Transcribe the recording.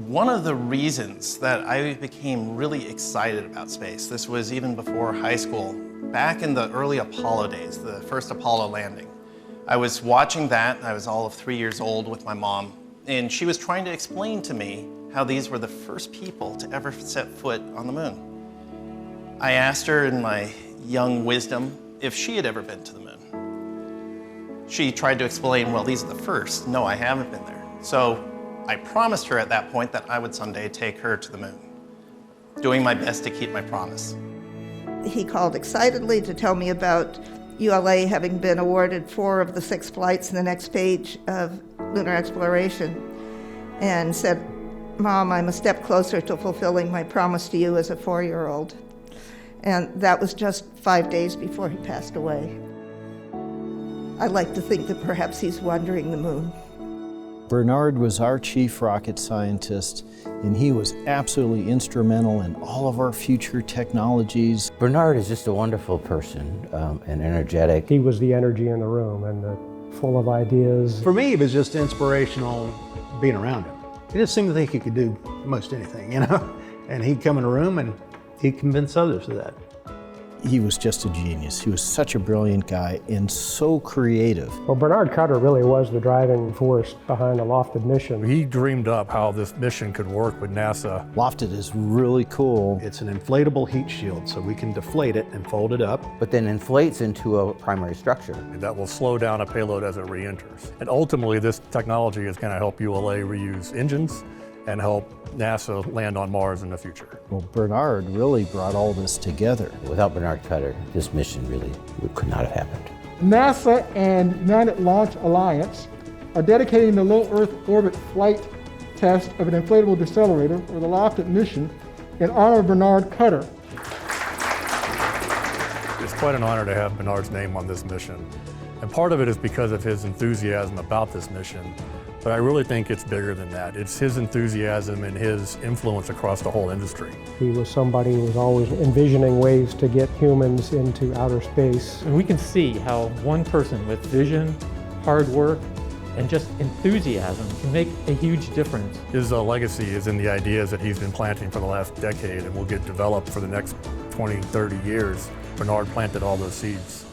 One of the reasons that I became really excited about space, this was even before high school, back in the early Apollo days, the first Apollo landing. I was watching that, I was all of 3 years old with my mom, and she was trying to explain to me how these were the first people to ever set foot on the moon. I asked her in my young wisdom if she had ever been to the moon. She tried to explain, well, these are the first. No, I haven't been there. So I promised her at that point that I would someday take her to the moon, doing my best to keep my promise. He called excitedly to tell me about ULA having been awarded 4 of the 6 flights in the next page of lunar exploration, and said, "Mom, I'm a step closer to fulfilling my promise to you as a 4-year-old." And that was just 5 days before he passed away. I like to think that perhaps he's wandering the moon. Bernard was our chief rocket scientist, and he was absolutely instrumental in all of our future technologies. Bernard is just a wonderful person and energetic. He was the energy in the room and full of ideas. For me, it was just inspirational being around him. He just seemed to think he could do most anything, you know? And he'd come in a room and he'd convince others of that. He was just a genius. He was such a brilliant guy and so creative. Well, Bernard Kutter really was the driving force behind the LOFTID mission. He dreamed up how this mission could work with NASA. LOFTID is really cool. It's an inflatable heat shield, so we can deflate it and fold it up. But then inflates into a primary structure. That will slow down a payload as it re-enters. And ultimately, this technology is going to help ULA reuse engines and help NASA land on Mars in the future. Well, Bernard really brought all this together. Without Bernard Kutter, this mission really could not have happened. NASA and United Launch Alliance are dedicating the low Earth orbit flight test of an inflatable decelerator, or the LOFTID mission, in honor of Bernard Kutter. It's quite an honor to have Bernard's name on this mission. And part of it is because of his enthusiasm about this mission. But I really think it's bigger than that. It's his enthusiasm and his influence across the whole industry. He was somebody who was always envisioning ways to get humans into outer space. And we can see how one person with vision, hard work, and just enthusiasm can make a huge difference. His legacy is in the ideas that he's been planting for the last decade and will get developed for the next 20, 30 years. Bernard planted all those seeds.